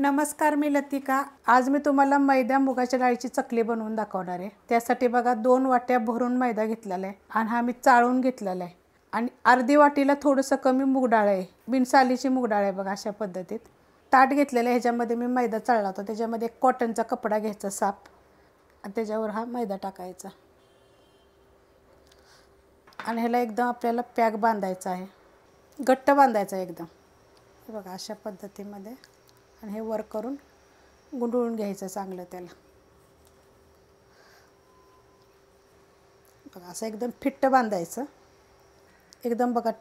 नमस्कार, मी लतिका। आज मी तुम्हाला मैदा मुगाच्या डाळीची चकली बनवून दाखवणार आहे। त्यासाठी बघा 2 वाट्या भरून मैदा घेतलेला आहे आणि हा मी चाळून घेतलेला आहे आणि अर्धी वाटीला थोडंसं कमी मूग डाळ आहे, बिनसालीची मूग डाळ आहे बघा। अशा पद्धतीत ताट घेतलेलं आहे, ह्याच्यामध्ये मी मैदा चाळला होता। त्याच्यामध्ये एक कॉटनचा कपडा घ्यायचा साफ आणि त्याच्यावर हा मैदा टाकायचा आणि ह्याला एकदम आपल्याला पॅक बांधायचा आहे, घट्ट बांधायचा एकदम। हे बघा अशा पद्धतीमध्ये आणि हे वर करून गुंडळून घ्यायचं चांगलं त्याला। बघा असं एकदम फिट्ट बांधायचं, एकदम बघा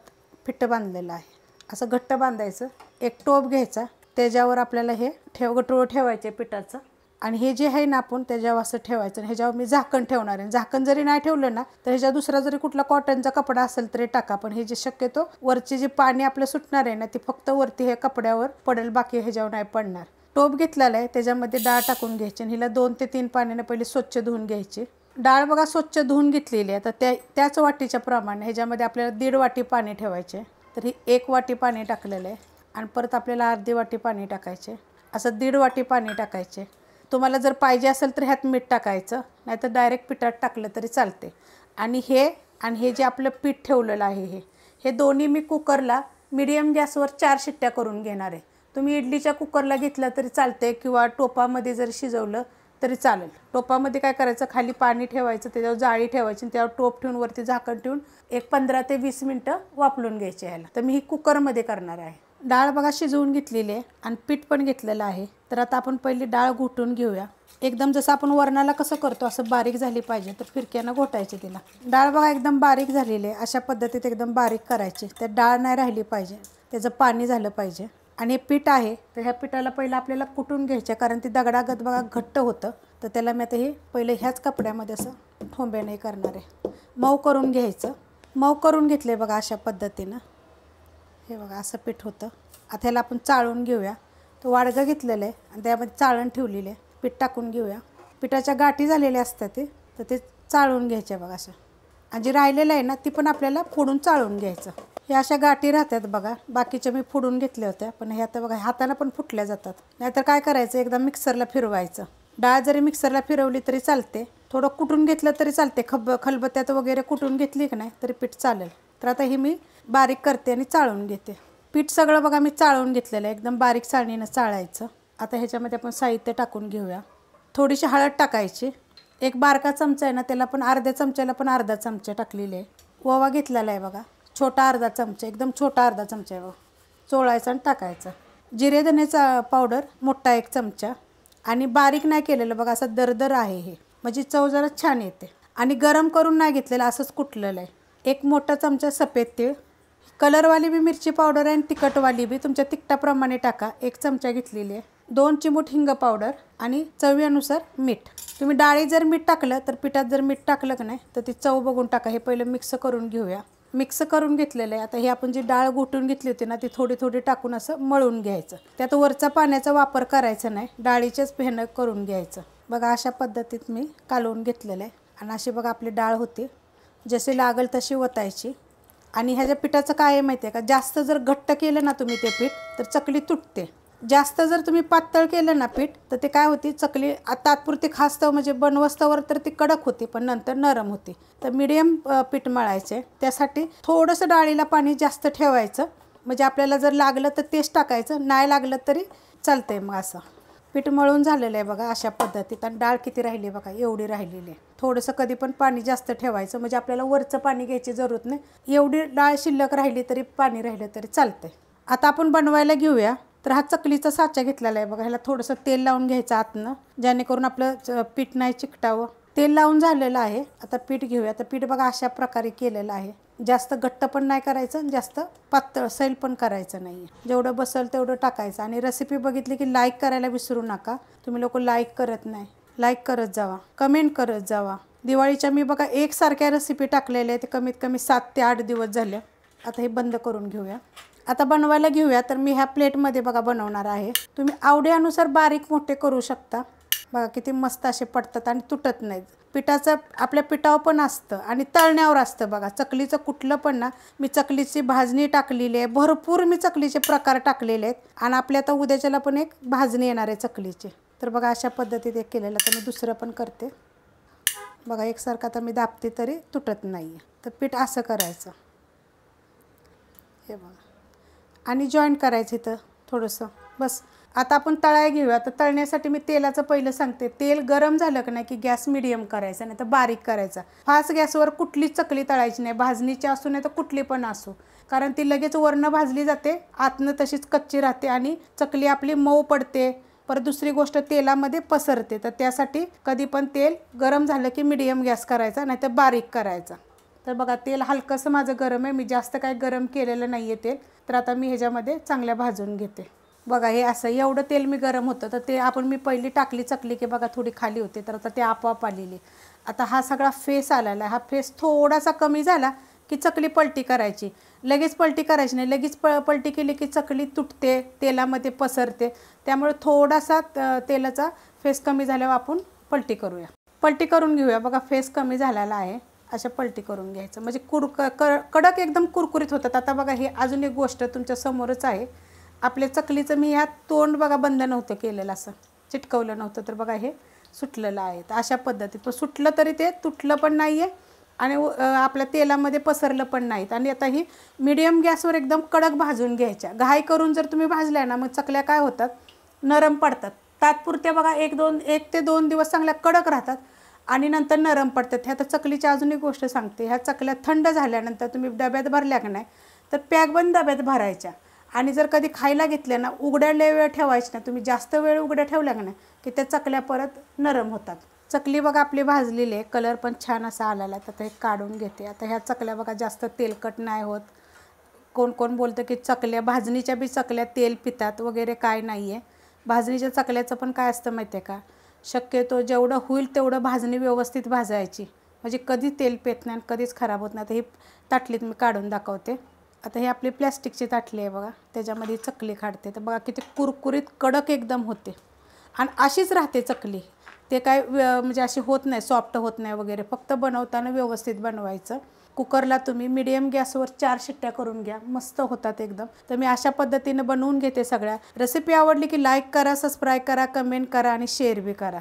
फिट्ट बांधलेलं आहे। असं घट्ट बांधायचं। एक टोप घ्यायचा, त्याच्यावर आपल्याला हे गठुळं ठेवायचे पिठाचं आणि हे जे आहे ना आपण त्याच्यावर असं ठेवायचं। ह्याच्यावर मी झाकण ठेवणार आहे। झाकण जरी नाही ठेवलं ना तर ह्याच्या दुसरा जरी कुठला कॉटनचा कपडा असेल तरी टाका, पण हे जे शक्यतो वरचे जे पाणी आपलं सुटणार आहे ना ते फक्त वरती हे कपड्यावर पडेल, बाकी ह्याच्यावर नाही पडणार। टोप घेतलेला आहे, त्याच्यामध्ये डाळ टाकून घ्यायची आणि हिला 2 ते 3 पाण्याने पहिले स्वच्छ धुवून घ्यायची। डाळ बघा स्वच्छ धुवून घेतलेली आहे। तर त्याच वाटीच्या प्रमाणे ह्याच्यामध्ये आपल्याला 1.5 वाटी पाणी ठेवायचे। तर ही 1 वाटी पाणी टाकलेलं आहे आणि परत आपल्याला अर्धी वाटी पाणी टाकायचे। असं 1.5 वाटी पाणी टाकायचे। तुम्हाला जर पाहिजे असेल तर ह्यात मीठ टाकायचं, नाहीतर डायरेक्ट पिठात टाकलं तरी चालते। आणि हे जे आपलं पीठ ठेवलेलं आहे हे दोन्ही मी कुकरला मीडियम गॅसवर 4 शिट्ट्या करून घेणार आहे। तुम्ही इडलीच्या कुकरला घेतलं तरी चालते किंवा टोपामध्ये जर शिजवलं तरी चालेल। टोपामध्ये काय करायचं, खाली पाणी ठेवायचं, त्याच्यावर जाळी ठेवायची, त्यावर टोप ठेवून वरती झाकण ठेवून एक 15 ते 20 मिनिटं वाफलून घ्यायचे ह्याला। तर मी ही कुकरमध्ये करणार आहे। डाळ बघा शिजवून घेतलेली आहे आणि पीठ पण घेतलेलं आहे। तर आता आपण पहिली डाळ घोटून घेऊया। एकदम जसं आपण वरणाला कसं करतो असं बारीक झाली पाहिजे, तर फिरक्यानं घोटायची तिला। डाळ बघा एकदम बारीक झालेली आहे, अशा पद्धतीत एकदम बारीक करायची। त्यात डाळ नाही राहिली पाहिजे, त्याचं पाणी झालं पाहिजे। आणि पीठ आहे तर ह्या पिठाला पहिलं आपल्याला कुटून घ्यायचं, कारण ती दगडागत बघा घट्ट होतं। तर त्याला मी आता हे पहिलं ह्याच कपड्यामध्ये असं ठोंब्याने करणार आहे। मऊ करून घ्यायचं। मऊ करून घेतले बघा अशा पद्धतीनं। हे बघा असं पीठ होतं। आता ह्याला आपण चाळून घेऊया। तो वाडगं घेतलेलं आहे आणि त्यामध्ये चाळण ठेवलेली आहे। पीठ टाकून घेऊया। पिठाच्या गाठी झालेल्या असतात तर ते चाळून घ्यायचे बघा असं। आणि जे राहिलेलं आहे ना ती पण आपल्याला फोडून चाळून घ्यायचं। हे अशा गाठी राहतात बघा, बाकीच्या मी फोडून घेतल्या होत्या, पण हे आता बघा हाताने पण फुटल्या जातात। नाहीतर काय करायचं, एकदा मिक्सरला फिरवायचं। डाळ जरी मिक्सरला फिरवली तरी चालते, थोडं कुटून घेतलं तरी चालते। खलबत्त्यात वगैरे कुटून घेतली की नाही तरी पीठ चालेल। तर आता ही मी बारीक करते आणि चाळून घेते। पीठ सगळं बघा मी चाळून घेतलेलं आहे, एकदम बारीक चाळणीनं चाळायचं। आता ह्याच्यामध्ये आपण साहित्य टाकून घेऊया। थोडीशी हळद टाकायची, एक बारका चमचा आहे ना त्याला पण अर्ध्या चमच्याला पण अर्धा चमचा टाकलेले आहे। ओवा घेतलेला आहे बघा, छोटा अर्धा चमचा, एकदम छोटा अर्धा चमचा आहे, चोळायचा आणि टाकायचं। जिरे धनेचा पावडर मोठा 1 चमचा आणि बारीक नाही केलेलं बघा, असं दरदर आहे हे, म्हणजे चव जरा छान येते। आणि गरम करून नाही घेतलेलं, असंच कुटलेलं आहे। 1 मोठा चमचा सफेद तीळ, कलरवाली बी मिरची पावडर आहे आणि तिखटवाली बी तुमच्या तिखटाप्रमाणे टाका, 1 चमचा घेतलेली आहे। 2 चिमूट हिंग पावडर आणि चवीनुसार मीठ। तुम्ही डाळी जर मीठ टाकलं तर पिठात जर मीठ टाकलं की नाही तर ती चव बघून टाका। हे पहिलं मिक्स करून घेऊया। मिक्स करून घेतलेलं आहे। आता हे आपण जी डाळ घोटून घेतली होती ना ती थोडी थोडी टाकून असं मळून घ्यायचं। त्यात वरचा पाण्याचा वापर करायचा नाही, डाळीचेच फेणं करून घ्यायचं। बघा अशा पद्धतीत मी कालवून घेतलेलं आहे आणि अशी बघा आपली डाळ होती, जशी लागल तशी ओतायची। आणि ह्याच्या पिठाचं काय आहे माहिती आहे का, जास्त जर घट्ट केलं ना तुम्ही ते पीठ तर चकली तुटते। जास्त जर तुम्ही पातळ केलं ना पीठ तर ते काय होती, चकली तात्पुरती खास्तव म्हणजे बनवस्तवर तर ती कडक होती पण नंतर नरम होती। तर मीडियम पीठ मळायचे, त्यासाठी थोडंसं डाळीला पाणी जास्त ठेवायचं, म्हणजे आपल्याला जर लागलं तर तेच टाकायचं, नाही लागलं तरी चालतंय। मग असं पीठ मळून झालेलं आहे बघा अशा पद्धतीत। आणि डाळ किती राहिली बघा, एवढी राहिलेली आहे। थोडंसं कधी पण पाणी जास्त ठेवायचं, म्हणजे आपल्याला वरचं पाणी घ्यायची जरूरत नाही। एवढी डाळ शिल्लक राहिली तरी पाणी राहिलं तरी चालतंय। आता आपण बनवायला घेऊया। तर हा चकलीचा साचा घेतलेला आहे बघा, ह्याला थोडंसं तेल लावून घ्यायचं आतनं, जेणेकरून आपलं पीठ नाही चिकटावं। तेल लावून झालेलं आहे। आता पीठ घेऊया। तर पीठ बघा अशा प्रकारे केलेलं आहे, जास्त घट्ट पण नाही करायचं, जास्त पातळ सैल पण करायचं नाही। जेवढं बसल तेवढं टाकायचं। आणि रेसिपी बघितली की लाईक करायला विसरू नका, तुम्ही लोक लाईक करत नाही, लाईक करत जावा, कमेंट करत जावा। दिवाळीच्या मी बघा एकसारख्या रेसिपी टाकलेल्या आहेत, ते कमीत कमी 7 ते 8 दिवस झाले। आता हे बंद करून घेऊया। आता बनवायला घेऊया। तर मी ह्या प्लेटमध्ये बघा बनवणार आहे, तुम्ही आवडीनुसार बारीक मोठे करू शकता। बघा किती मस्त असे पडतात आणि तुटत नाहीत। पिठाचं आपल्या पिठावर पण असतं आणि तळण्यावर असतं बघा. चकलीचं कुठलं पण ना, मी चकलीची भाजणी टाकलेली आहे, भरपूर मी चकलीचे प्रकार टाकलेले आहेत आणि आपल्या आता उद्याच्याला पण एक भाजणी येणार आहे चकलीची. तर बघा अशा पद्धतीत एक केलेलं. तर मी दुसरं पण करते बघा. एकसारखा तर मी दाबते तरी तुटत नाही आहे. तर पीठ असं करायचं हे बघा आणि जॉईंट करायचं इथं थोडंसं बस. आता आपण तळाय घेऊया. तर तळण्यासाठी मी तेलाचं पहिलं सांगते. तेल गरम झालं की नाही की गॅस मिडियम करायचा, नाही तर बारीक करायचा. फास्ट गॅसवर कुठलीच चकली तळायची नाही, भाजणीची असू नाही तर कुठली पण असो, कारण ती लगेच वरनं भाजली जाते, आतनं तशीच कच्ची राहते आणि चकली आपली मऊ पडते. परत दुसरी गोष्ट तेलामध्ये पसरते. तर त्यासाठी कधी पण तेल गरम झालं की मिडियम गॅस करायचा, नाही तर बारीक करायचा. तर बघा तेल हलकंसं माझं गरम आहे, मी जास्त काय गरम केलेलं नाही आहे तेल. तर आता मी ह्याच्यामध्ये चांगल्या भाजून घेते बघा. हे असं एवढं तेल मी गरम होतं. तर ते आपण मी पहिली टाकली चकली की बघा थोडी खाली होते, तर आता ते आपोआप आलेली. आता हा सगळा फेस आलेला आहे. हा फेस थोडासा कमी झाला की चकली पलटी करायची. लगेच पलटी करायची नाही, लगेच पलटी केली की चकली तुटते, तेलामध्ये पसरते. त्यामुळे थोडासा तेलाचा फेस कमी झाल्यावर आपण पलटी करूया. पलटी करून घेऊया बघा. फेस कमी झालेला आहे, अशा पलटी करून घ्यायचं म्हणजे कडक एकदम कुरकुरीत होतात. आता बघा हे अजून एक गोष्ट तुमच्या समोरच आहे. आपल्या चकलीचं मी ह्यात तोंड बघा बंद नव्हतं केलेलं, असं चिटकवलं नव्हतं. तर बघा हे सुटलेलं आहे. तर अशा पद्धतीत पण सुटलं तरी ते तुटलं पण नाही आहे आणि आपल्या तेलामध्ये पसरलं पण नाहीत. आणि आता ही मीडियम गॅसवर एकदम कडक भाजून घ्यायच्या. घाई करून जर तुम्ही भाजल्या ना, मग चकल्या काय होतात, नरम पडतात. तात्पुरत्या बघा 1 ते 2 दिवस चांगल्या कडक राहतात आणि नंतर नरम पडतात. ह्या तर चकलीची अजून एक गोष्ट सांगते. ह्या चकल्या थंड झाल्यानंतर तुम्ही डब्यात भरल्या की नाही, तर पॅकबंद डब्यात भरायच्या. आणि जर कधी खायला घेतल्या ना, उघड्या वेळ ठेवायची नाही. तुम्ही जास्त वेळ उघड्या ठेवल्या की नाही की त्या चकल्या परत नरम होतात. चकली बघा आपली भाजलेली आहे, कलर पण छान असा आलेला आहे. तर हे काढून घेते. आता ह्या चकल्या बघा जास्त तेलकट नाही होत. कोण कोण बोलतं की चकल्या भाजणीच्या बी चकल्या तेल पितात वगैरे, काय नाही आहे. भाजणीच्या चकल्याचं पण काय असतं माहिती आहे का, शक्यतो जेवढं होईल तेवढं भाजणी व्यवस्थित भाजायची, म्हणजे कधी तेल पेत नाही आणि कधीच खराब होत नाही. आता ही ताटलीत मी काढून दाखवते. आता ही आपली प्लॅस्टिकची ताटली आहे बघा, त्याच्यामध्ये चकली काढते. तर बघा किती कुरकुरीत कडक एकदम होते आणि अशीच राहते चकली. ते काय म्हणजे अशी होत नाही, सॉफ्ट होत नाही वगैरे. फक्त बनवताना व्यवस्थित बनवायचं. कुकरला तुम्ही मिडियम गॅसवर 4 शिट्ट्या करून घ्या, मस्त होतात एकदम. तर मी अशा पद्धतीने बनवून घेते सगळ्या. रेसिपी आवडली की लाईक करा, सबस्क्राईब करा, कमेंट करा आणि शेअर बी करा.